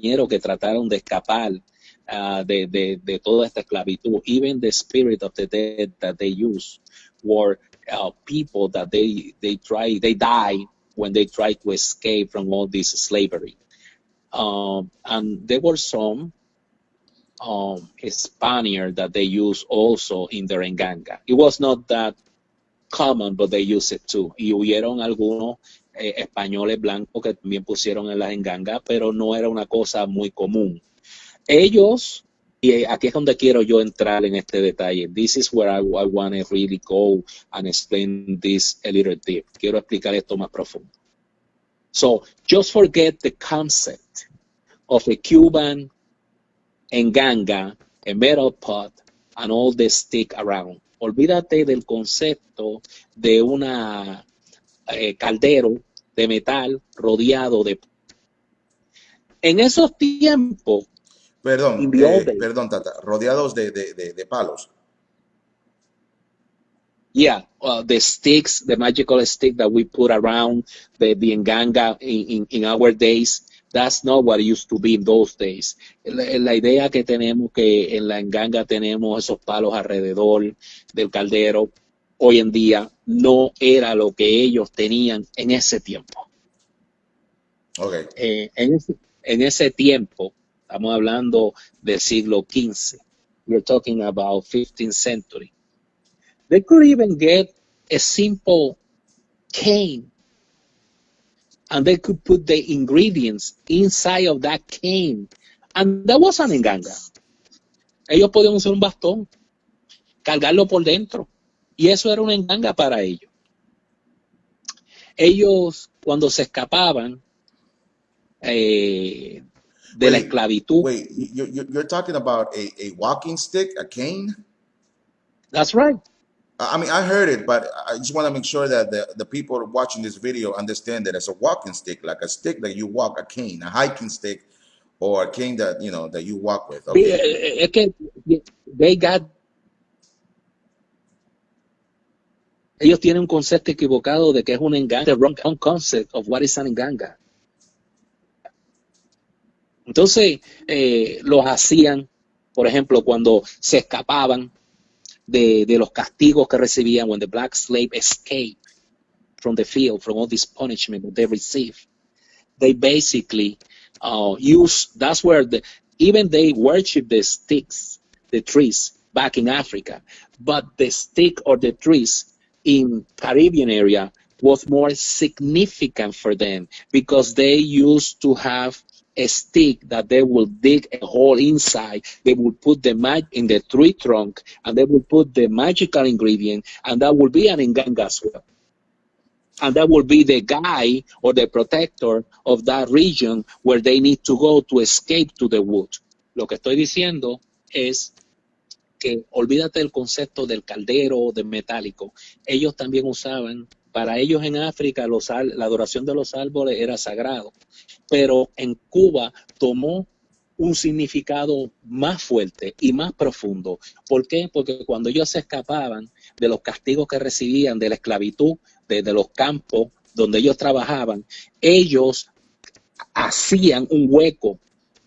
compañeros que trataron de escapar de toda esta esclavitud. Even the spirit of the dead that they use were people that they die when they try to escape from all this slavery. And there were some Spaniards that they use also in their enganga. It was not that common, but they use it too. Y hubieron algunos españoles blancos que también pusieron en las engangas, pero no era una cosa muy común. Ellos, y aquí es donde quiero yo entrar en este detalle. This is where I want to really go and explain this a little deep. Quiero explicar esto más profundo. So, just forget the concept of a Cuban enganga, a metal pot, and all the stick around. Olvídate del concepto de una caldero de metal rodeado de... En esos tiempos... Perdón, Tata, rodeados de palos. Yeah, the sticks, the magical stick that we put around the enganga in our days, that's not what it used to be in those days. La idea que tenemos que en la enganga tenemos esos palos alrededor del caldero, hoy en día no era lo que ellos tenían en ese tiempo. Okay. En ese tiempo, estamos hablando del siglo XV. We're talking about 15th century. They could even get a simple cane, and they could put the ingredients inside of that cane, and that was an enganga. Ellos podían usar un bastón, cargarlo por dentro, y eso era una enganga para ellos. Ellos, cuando se escapaban de la esclavitud... Wait, you're talking about a walking stick, a cane? That's right. I mean, I heard it, but I just want to make sure that the people watching this video understand that it's a walking stick, like a stick that you walk, a cane, a hiking stick, or a cane that, you know, that you walk with. Okay. Es que ellos tienen un concepto equivocado de que es un enganga, the wrong concept of what is an enganga. Entonces, los hacían, por ejemplo, cuando se escapaban de los castigos que recibían, when the black slave escaped from the field, from all this punishment that they received, they basically that's where even they worship the sticks, the trees back in Africa, but the stick or the trees in Caribbean area was more significant for them because they used to have a stick that they will dig a hole inside. They will put the in the tree trunk, and they will put the magical ingredient, and that will be an enganga as well. And that will be the guy or the protector of that region where they need to go to escape to the wood. Lo que estoy diciendo es que olvídate del concepto del caldero de metálico. Ellos también usaban, para ellos en África la adoración de los árboles era sagrado, pero en Cuba tomó un significado más fuerte y más profundo. ¿Por qué? Porque cuando ellos se escapaban de los castigos que recibían de la esclavitud, de los campos donde ellos trabajaban, ellos hacían un hueco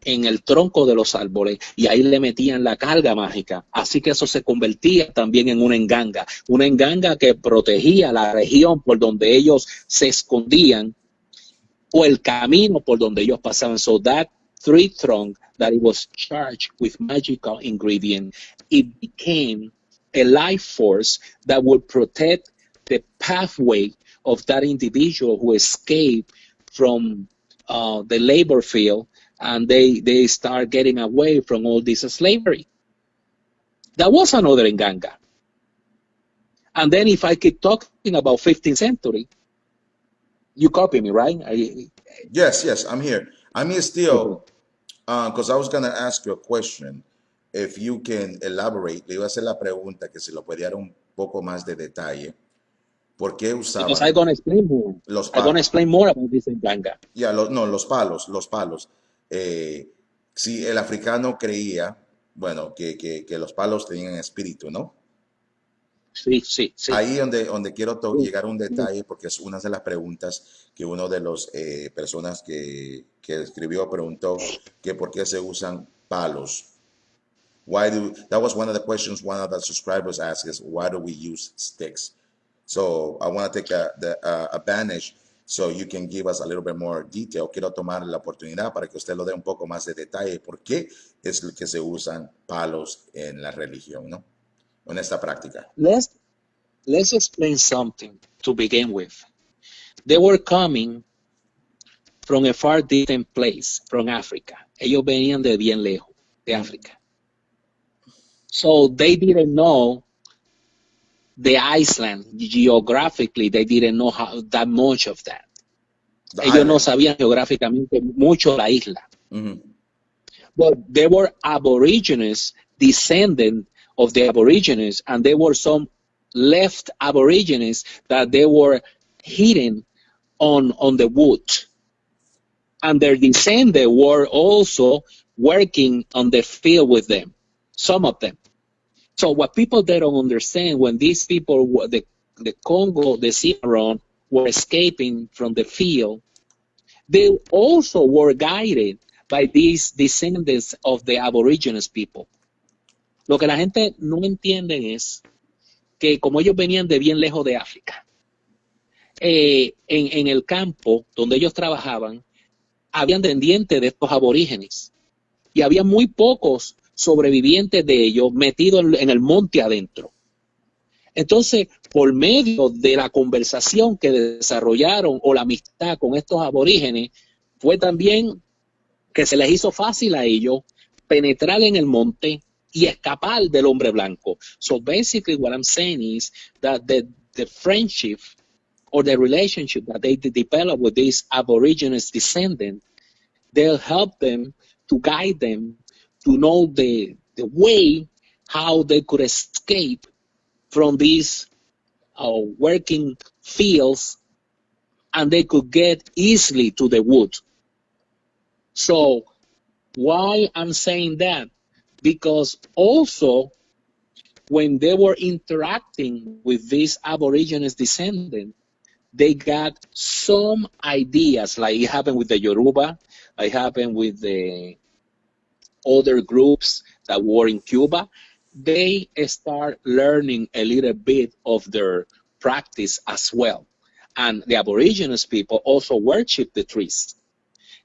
en el tronco de los árboles y ahí le metían la carga mágica. Así que eso se convertía también en una enganga que protegía la región por donde ellos se escondían o el camino por donde ellos pasaban. So that tree trunk that it was charged with magical ingredient, it became a life force that would protect the pathway of that individual who escaped from the labor field, and they start getting away from all this slavery. That was another enganga. And then if I keep talking about 15th century, you copy me, right? Yes, I'm here. I'm here still because I was going to ask you a question. If you can elaborate, le iba a hacer la pregunta que si lo puede dar un poco más de detalle. ¿Por qué usaban? Because I'm going to explain more. I'm going to explain more about this enganga. Yeah, los palos. Si el africano creía, bueno, que los palos tenían espíritu, ¿no? Sí, sí, sí. Ahí donde quiero llegar a un detalle, porque es una de las preguntas que uno de los personas que escribió preguntó que por qué se usan palos. That was one of the questions one of the subscribers asked is, why do we use sticks? So I want to take advantage so you can give us a little bit more detail. Quiero tomar la oportunidad para que usted lo dé un poco más de detalle. ¿Por qué es que se usan palos en la religión, no? En esta práctica. Let's explain something to begin with. They were coming from a far distant place, from Africa. Ellos venían de bien lejos, de África. So they didn't know the Iceland geographically. They didn't know that much of that. Ellos no sabían geográficamente mucho la isla. But they were aborigines, descendant of the aborigines, and there were some left aborigines that they were hidden on the wood. And their descendants were also working on the field with them, some of them. So what people they don't understand, when these people, the Congo, the Cimarron, were escaping from the field, they also were guided by these descendants of the Aborigines people. Lo que la gente no entiende es que como ellos venían de bien lejos de África, en el campo donde ellos trabajaban, habían descendientes de estos aborígenes y había muy pocos sobrevivientes de ellos metidos en el monte adentro. Entonces, por medio de la conversación que desarrollaron o la amistad con estos aborígenes, fue también que se les hizo fácil a ellos penetrar en el monte y escapar del hombre blanco. So basically what I'm saying is that the friendship or the relationship that they develop with these aborigines descendants, they'll help them to guide them to know the way how they could escape from these working fields, and they could get easily to the wood. So why I'm saying that? Because also when they were interacting with these aborigines descendants, they got some ideas, like it happened with the Yoruba, it happened with the other groups that were in Cuba. They start learning a little bit of their practice as well. And the Aborigines people also worship the trees.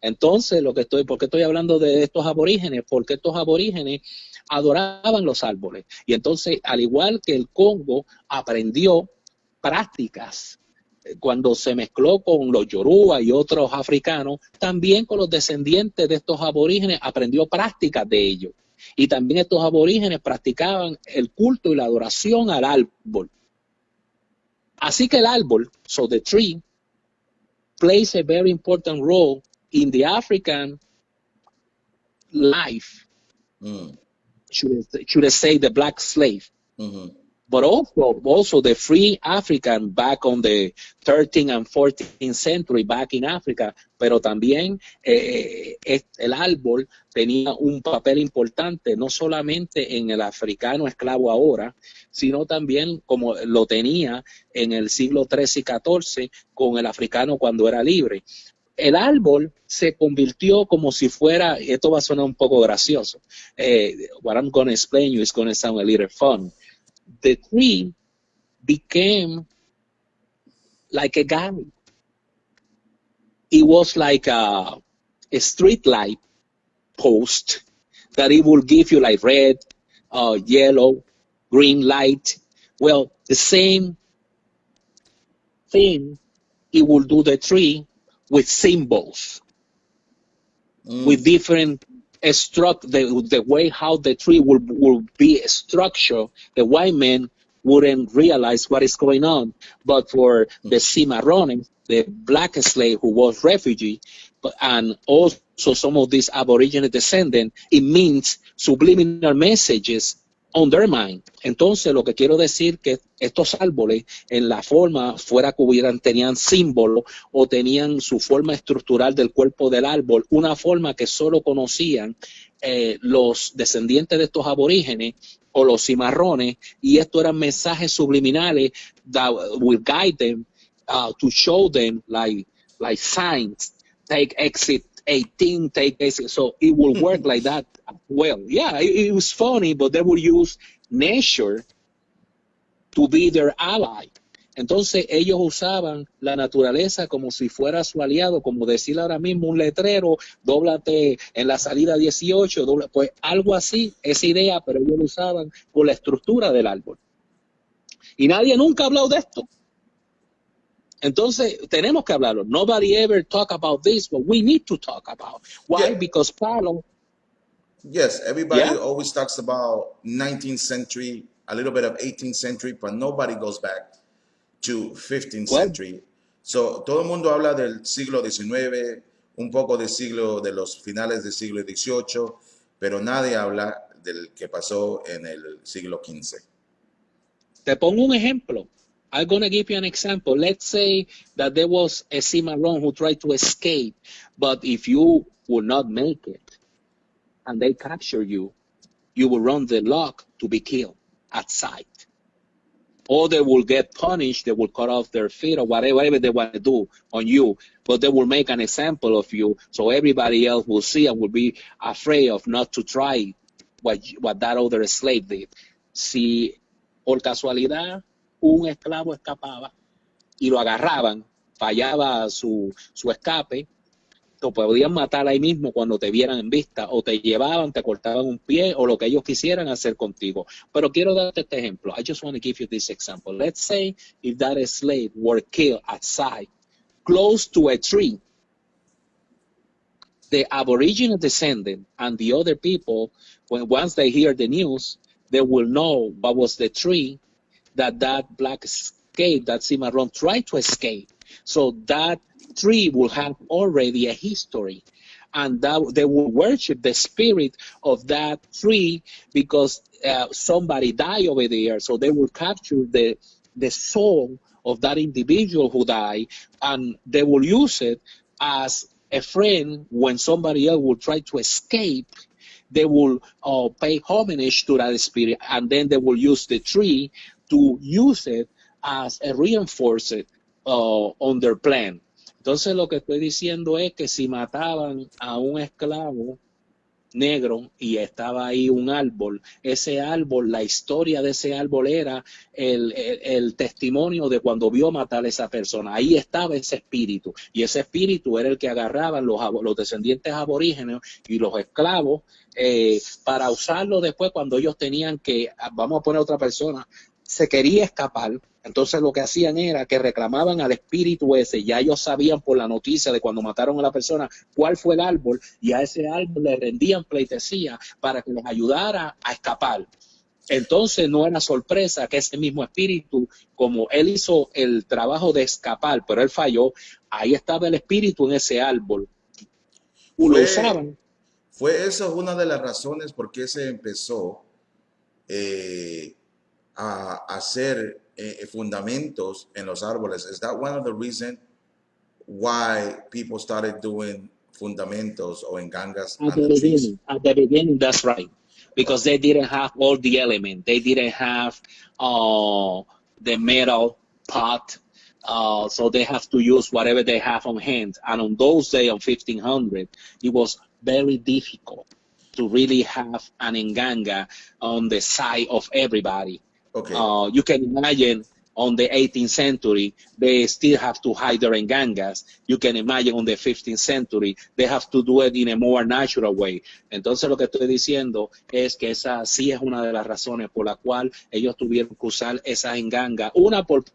Entonces, ¿por qué estoy hablando de estos aborígenes? Porque estos aborígenes adoraban los árboles. Y entonces, al igual que el Congo aprendió prácticas cuando se mezcló con los Yoruba y otros africanos, también con los descendientes de estos aborígenes aprendió prácticas de ellos. Y también estos aborígenes practicaban el culto y la adoración al árbol. Así que el árbol, so the tree, plays a very important role in the African life. Should I say the black slave? But also the free African back on the 13th and 14th century back in Africa, pero también el árbol tenía un papel importante, no solamente en el africano esclavo ahora, sino también como lo tenía en el siglo XIII y XIV con el africano cuando era libre. El árbol se convirtió como si fuera, esto va a sonar un poco gracioso, what I'm going to explain you is going to sound a little fun. The tree became like a guide. It was like a street light post that it will give you like red, yellow, green light. Well, the same thing it will do the tree with symbols, with different the way how the tree will be structured. The white men wouldn't realize what is going on, but for the Cimarrones, the black slave who was refugee, and also some of these Aboriginal descendants, it means subliminal messages on their mind. Entonces, lo que quiero decir que estos árboles, en la forma fuera que tenían símbolos o tenían su forma estructural del cuerpo del árbol, una forma que solo conocían los descendientes de estos aborígenes o los cimarrones, y esto eran mensajes subliminales that will guide them to show them like signs, take exit 18, take exit. So it will work like that as well. Yeah, it was funny, but they would use nature to be their ally. Entonces ellos usaban la naturaleza como si fuera su aliado, como decir ahora mismo un letrero, dóblate en la salida 18, pues algo así, esa idea, pero ellos lo usaban con la estructura del árbol. Y nadie nunca ha hablado de esto. Entonces tenemos que hablarlo. Nobody ever talk about this, but we need to talk about. Why? Yeah. Because Palo. Yes, everybody always talks about 19th century, a little bit of 18th century, but nobody goes back to 15th Well, century. So, todo el mundo habla del siglo XIX, un poco del siglo, de los finales del siglo XVIII, pero nadie habla del que pasó en el siglo XV. te pongo un ejemplo. I'm going to give you an example. Let's say that there was a cimarron who tried to escape, but if you would not make it and they capture you, you will run the lock to be killed at sight. Or they will get punished, they will cut off their feet or whatever they want to do on you, but they will make an example of you so everybody else will see and will be afraid of not to try what that other slave did. Si por casualidad un esclavo escapaba y lo agarraban, fallaba su escape, te podían matar ahí mismo cuando te vieran en vista, o te llevaban, te cortaban un pie, o lo que ellos quisieran hacer contigo. Pero quiero darte este ejemplo. I just want to give you this example. Let's say if that slave were killed outside, close to a tree, the Aboriginal descendant and the other people, once they hear the news, they will know what was the tree that black escaped, that cimarron tried to escape. So that tree will have already a history, and that they will worship the spirit of that tree because somebody died over there. So they will capture the soul of that individual who died, and they will use it as a friend when somebody else will try to escape. They will pay homage to that spirit, and then they will use the tree to use it as a reinforcer on their plan. Entonces lo que estoy diciendo es que si mataban a un esclavo negro y estaba ahí un árbol, ese árbol, la historia de ese árbol era el testimonio de cuando vio matar a esa persona. Ahí estaba ese espíritu, y ese espíritu era el que agarraban los descendientes aborígenes y los esclavos para usarlo después cuando ellos tenían que, vamos a poner otra persona, se quería escapar. Entonces lo que hacían era que reclamaban al espíritu ese, ya ellos sabían por la noticia de cuando mataron a la persona cuál fue el árbol, y a ese árbol le rendían pleitesía para que les ayudara a escapar. Entonces no era sorpresa que ese mismo espíritu, como él hizo el trabajo de escapar, pero él falló, ahí estaba el espíritu en ese árbol. Lo usaban. Fue eso una de las razones por qué se empezó a hacer fundamentos en los árboles. Is that one of the reasons why people started doing fundamentos o engangas at the beginning? At the beginning, that's right, because they didn't have all the elements. They didn't have the metal pot, so they have to use whatever they have on hand. And on those days, on 1500, it was very difficult to really have an enganga on the side of everybody. Okay. You can imagine on the 18th century, they still have to hide their engangas. You can imagine on the 15th century, they have to do it in a more natural way. Entonces lo que estoy diciendo es que esa sí es una de las razones por la cual ellos tuvieron que usar esas engangas. Una, porque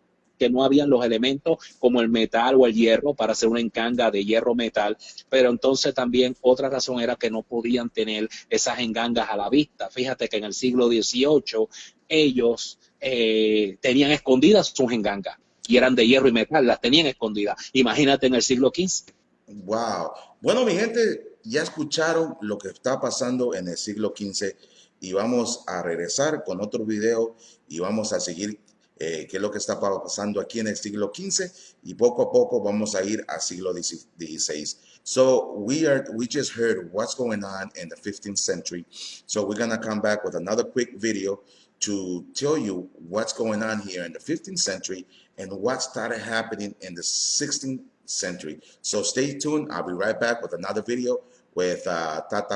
no habían los elementos como el metal o el hierro para hacer una enganga de hierro metal, pero entonces también otra razón era que no podían tener esas engangas a la vista. Fíjate que en el siglo XVIII ellos tenían escondidas sus engangas y eran de hierro y metal, las tenían escondidas. Imagínate en el siglo XV. Wow. Bueno, mi gente, ya escucharon lo que está pasando en el siglo XV y vamos a regresar con otro video y vamos a seguir qué es lo que está pasando aquí en el siglo XV, y poco a poco vamos a ir al siglo XVI. So we just heard what's going on in the 15th century. So we're gonna come back with another quick video to tell you what's going on here in the 15th century and what started happening in the 16th century. So stay tuned. I'll be right back with another video with Tata